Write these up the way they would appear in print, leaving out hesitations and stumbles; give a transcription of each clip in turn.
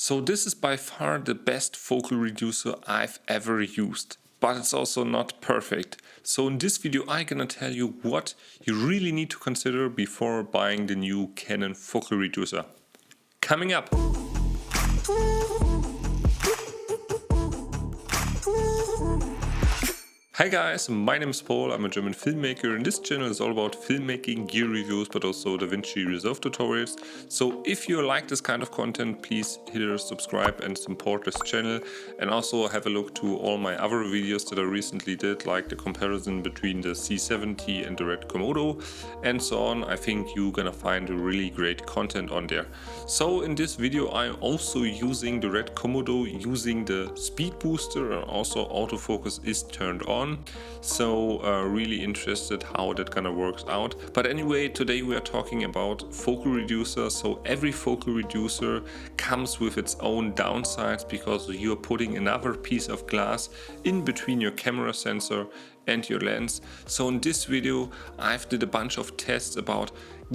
So this is by far the best focal reducer I've ever used, but it's also not perfect. So in this video I'm gonna tell you what you really need to consider before buying the new Canon focal reducer. Coming up! Hi guys, my name is Paul, I'm a German filmmaker and this channel is all about filmmaking, gear reviews, but also DaVinci Resolve tutorials. So if you like this kind of content, please hit subscribe and support this channel, and also have a look to all my other videos that I recently did, like the comparison between the C70 and the RED Komodo and so on. I think you're gonna find really great content on there. So in this video I'm also using the RED Komodo using the Speedbooster, and also autofocus is turned on. So really interested how that kind of works out. But anyway, today we are talking about focal reducer. So every focal reducer comes with its own downsides because you're putting another piece of glass in between your camera sensor and your lens. So in this video I've did a bunch of tests about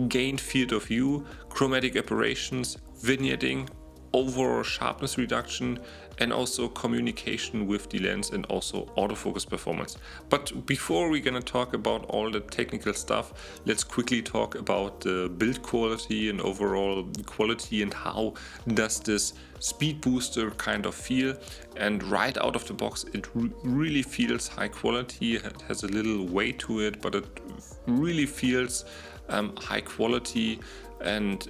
gain field of view, chromatic aberrations, vignetting, overall sharpness reduction, and also communication with the lens and also autofocus performance. But before we're gonna talk about all the technical stuff, let's quickly talk about the build quality and overall quality and how does this Speedbooster kind of feel. And right out of the box it really feels high quality. It has a little weight to it, but it really feels high quality, and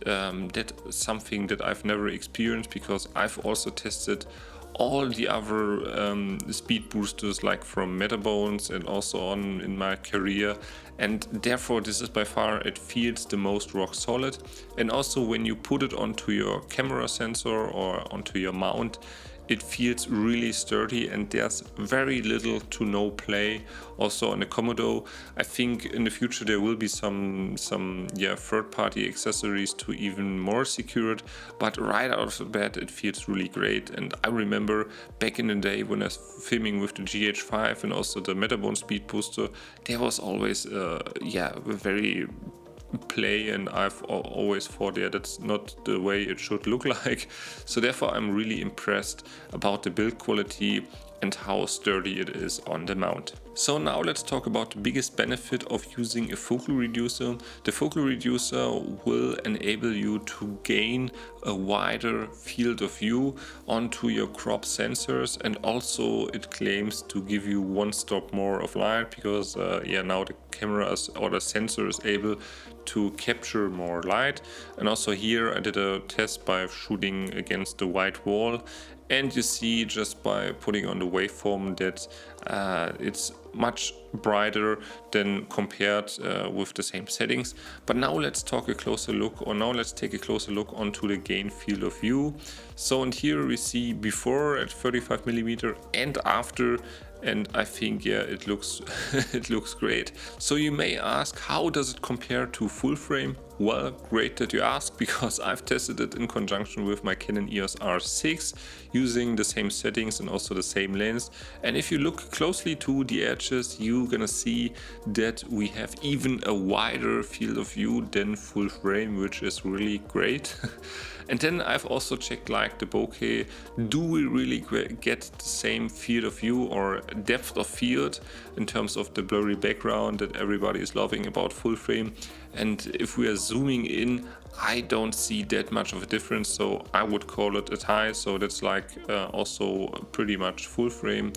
that's something that I've never experienced because I've also tested all the other speed boosters, like from Metabones and also on in my career, and therefore this is by far, it feels the most rock solid. And also when you put it onto your camera sensor or onto your mount, it feels really sturdy and there's very little to no play. Also on the Komodo, I think in the future there will be some third-party accessories to even more secure it, but right out of the bat it feels really great. And I remember back in the day when I was filming with the GH5 and also the Metabone Speed Booster, there was always very play, and I've always thought that's not the way it should look like. So therefore I'm really impressed about the build quality and how sturdy it is on the mount. So now let's talk about the biggest benefit of using a focal reducer. The focal reducer will enable you to gain a wider field of view onto your crop sensors, and also it claims to give you one stop more of light because now the camera or the sensor is able to capture more light. And also here I did a test by shooting against the white wall, and you see just by putting on the waveform that it's much brighter than compared with the same settings. But now let's take a closer look onto the gain field of view. So and here we see before at 35mm and after, and I think it looks it looks great. So you may ask, how does it compare to full frame? Well, great that you ask, because I've tested it in conjunction with my Canon EOS R6 using the same settings and also the same lens. And if you look closely to the edges, you're gonna see that we have even a wider field of view than full frame, which is really great. And then I've also checked like the bokeh. Do we really get the same field of view or depth of field in terms of the blurry background that everybody is loving about full frame? And if we are zooming in, I don't see that much of a difference, so I would call it a tie. So that's like also pretty much full frame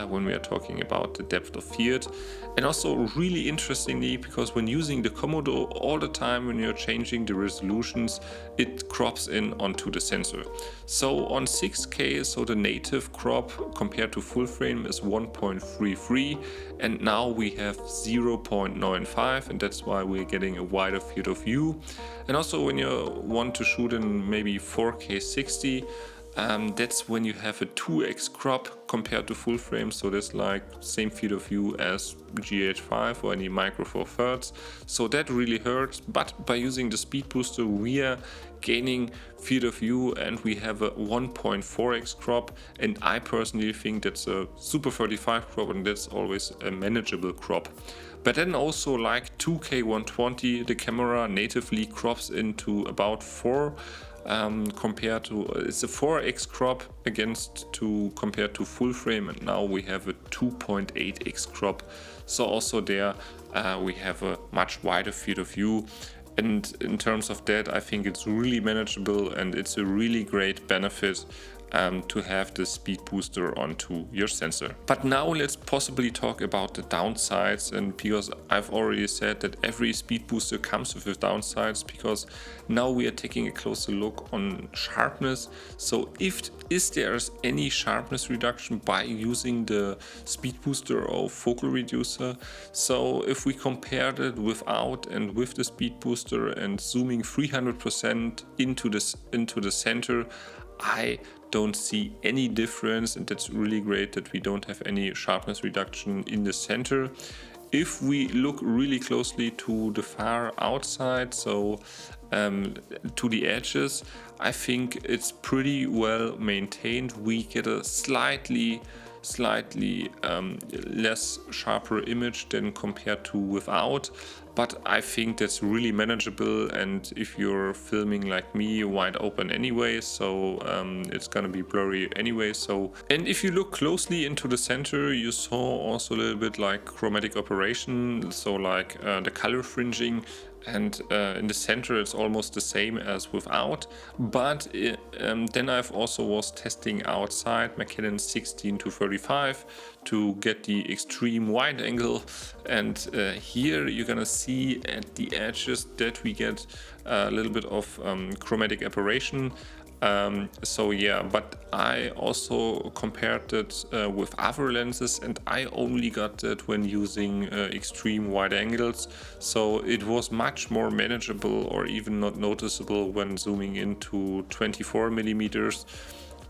when we are talking about the depth of field. And also really interestingly, because when using the Komodo all the time when you're changing the resolutions, it crops in onto the sensor. So on 6K, so the native crop compared to full frame is 1.33, and now we have 0.95, and that's why we're getting a wider field of view. And also when you want to shoot in maybe 4K 60, that's when you have a 2x crop compared to full frame, so that's like same field of view as GH5 or any Micro Four Thirds. So that really hurts, but by using the Speed Booster we are gaining field of view and we have a 1.4x crop, and I personally think that's a Super 35 crop, and that's always a manageable crop. But then also like 2K 120, the camera natively crops into about 4 compared to, it's a 4x crop compared to full frame, and now we have a 2.8x crop. So also there we have a much wider field of view. And in terms of that, I think it's really manageable, and it's a really great benefit to have the speed booster onto your sensor. But now let's possibly talk about the downsides, and because I've already said that every speed booster comes with downsides, because now we are taking a closer look on sharpness. So is there any sharpness reduction by using the speed booster or focal reducer? So if we compared it without and with the speed booster and zooming 300% into the center, I don't see any difference, and that's really great that we don't have any sharpness reduction in the center. If we look really closely to the far outside, so to the edges, I think it's pretty well maintained. We get a slightly less sharper image than compared to without, but I think that's really manageable. And if you're filming like me, wide open anyway, so it's gonna be blurry anyway. So, and if you look closely into the center, you saw also a little bit like chromatic aberration, so like the color fringing. And in the center it's almost the same as without, but then I've also was testing outside my Canon 16-35 to get the extreme wide angle, and here you're gonna see at the edges that we get a little bit of chromatic aberration. So yeah, but I also compared it with other lenses, and I only got that when using extreme wide angles, so it was much more manageable or even not noticeable when zooming into 24 millimeters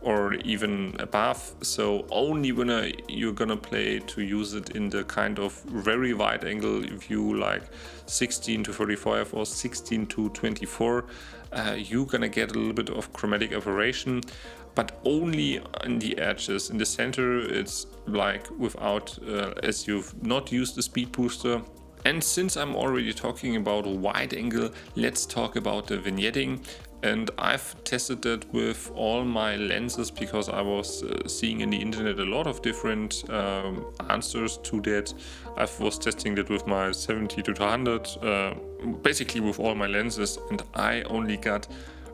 or even above. So only when you're gonna play to use it in the kind of very wide angle view like 16-35 or 16-24, you're gonna get a little bit of chromatic aberration, but only on the edges. In the center it's like without, as you've not used the speed booster. And since I'm already talking about a wide angle, let's talk about the vignetting. And I've tested that with all my lenses because I was seeing in the internet a lot of different answers to that. I was testing that with my 70-100, basically with all my lenses, and I only got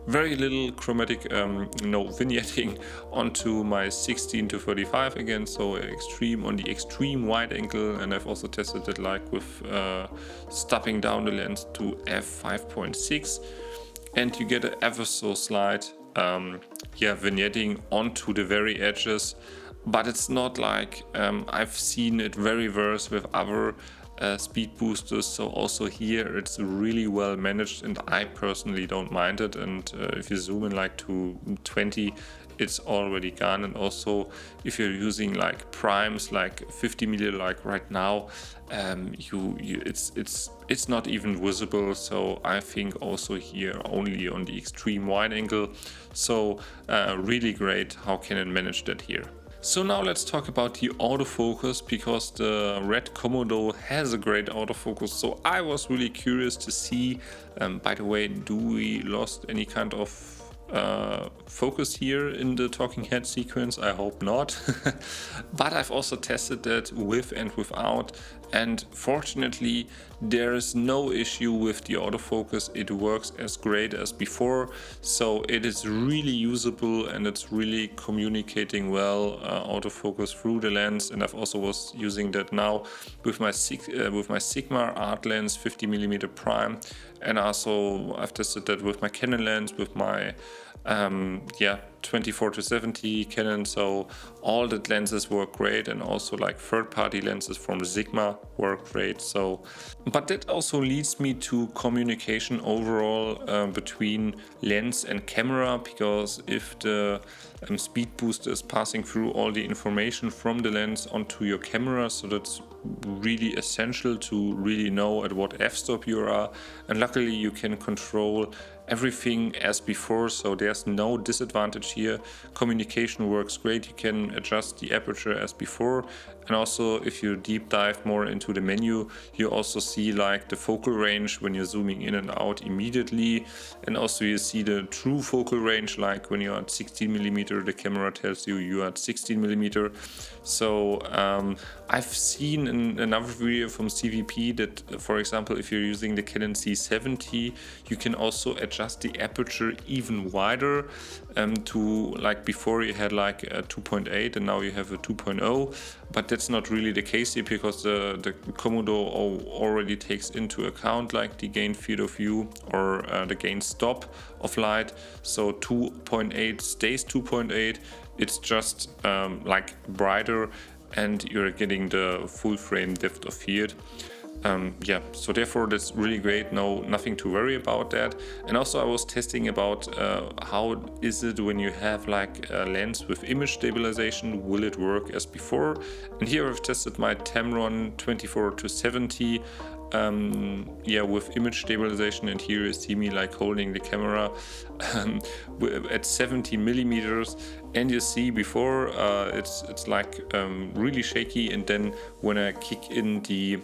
very little chromatic vignetting onto my 16-35 again, so extreme on the extreme wide angle. And I've also tested it like with stepping down the lens to f5.6, and you get an ever so slight vignetting onto the very edges, but it's not like I've seen it very worse with other speed boosters. So also here it's really well managed, and I personally don't mind it. And if you zoom in like to 20, it's already gone. And also if you're using like primes like 50 milli like right now, it's not even visible. So I think also here only on the extreme wide angle. So really great how Canon managed that here. So now let's talk about the autofocus, because the RED Komodo has a great autofocus. So I was really curious to see, by the way, do we lost any kind of focus here in the talking head sequence? I hope not. But I've also tested that with and without, and fortunately there is no issue with the autofocus. It works as great as before, so it is really usable and it's really communicating well autofocus through the lens. And I've also was using that now with my Sigma art lens 50mm prime, and also I've tested that with my Canon lens, with my 24-70 Canon. So all the lenses work great, and also like third-party lenses from Sigma work great. So, but that also leads me to communication overall between lens and camera, because if the speed booster is passing through all the information from the lens onto your camera, so that's really essential to really know at what f-stop you are. And luckily you can control everything as before, so there's no disadvantage here. Communication works great. You can adjust the aperture as before, And also if you deep dive more into the menu, you also see like the focal range when you're zooming in and out immediately, and also you see the true focal range, like when you're at 16mm the camera tells you you're at 16mm. So I've seen in another video from CVP that, for example, if you're using the Canon C70, you can also adjust the aperture even wider, to like before you had like a 2.8 and now you have a 2.0, but that's not really the case here because the Komodo already takes into account like the gain field of view or the gain stop of light. So 2.8 stays 2.8. It's just like brighter, and you're getting the full frame depth of field. Yeah, so therefore that's really great. Nothing to worry about that. And also I was testing about how is it when you have like a lens with image stabilization, will it work as before? And here I've tested my Tamron 24-70 yeah, with image stabilization, and here you see me like holding the camera at 70mm, and you see before it's like really shaky, and then when I kick in the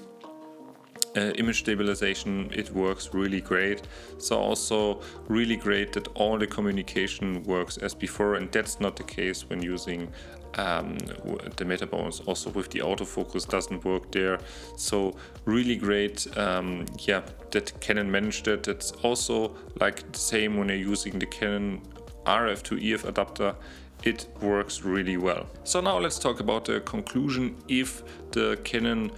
image stabilization, it works really great. So also really great that all the communication works as before, and that's not the case when using the metabones. Also with the autofocus doesn't work there. So really great, yeah, that Canon managed it. It's also like the same when you're using the Canon RF to EF adapter. It works really well. So now let's talk about the conclusion if the Canon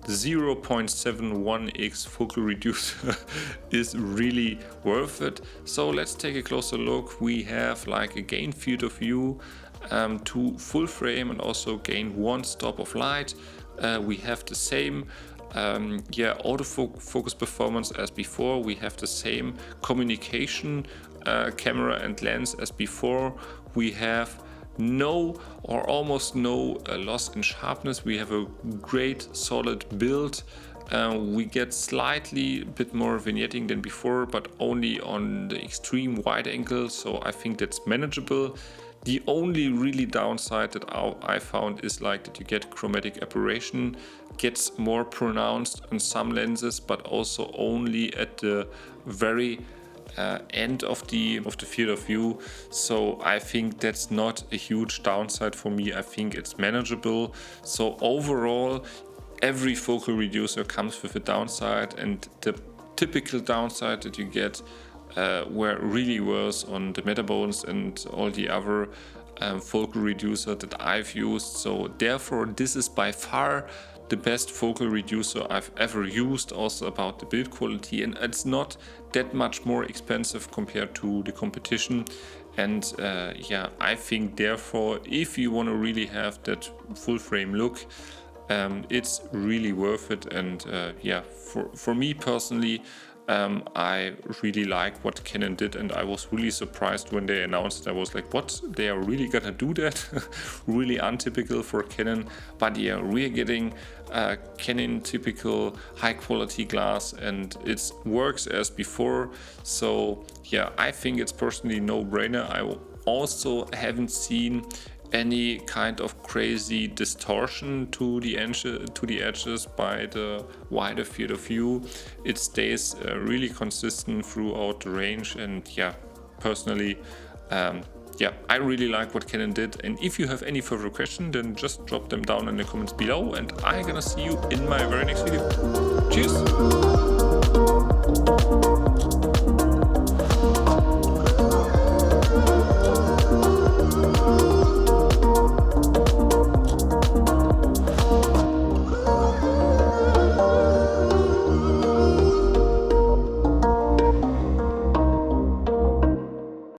0.71x focal reducer is really worth it. So let's take a closer look. We have like a gain field of view to full frame and also gain one stop of light. We have the same yeah, autofocus performance as before. We have the same communication camera and lens as before. We have no or almost no loss in sharpness. We have a great solid build. We get slightly a bit more vignetting than before, but only on the extreme wide angle, so I think that's manageable. The only really downside that I found is like that you get chromatic aberration, gets more pronounced on some lenses, but also only at the very end of the field of view. So I think that's not a huge downside for me. I think it's manageable. So overall, every focal reducer comes with a downside, and the typical downside that you get were really worse on the metabones and all the other focal reducer that I've used. So therefore this is by far the best focal reducer I've ever used. Also about the build quality, and it's not that much more expensive compared to the competition. And yeah, I think therefore if you want to really have that full frame look, it's really worth it. And yeah, for me personally, I really like what Canon did, and I was really surprised when they announced it. I was like, what, they are really gonna do that? Really untypical for Canon. But yeah, we're getting Canon typical high quality glass, and it works as before. So yeah, I think it's personally no-brainer. I also haven't seen any kind of crazy distortion to the edges by the wider field of view. It stays really consistent throughout the range, and yeah, personally, yeah, I really like what Canon did. And if you have any further questions, then just drop them down in the comments below, and I'm gonna see you in my very next video. Cheers!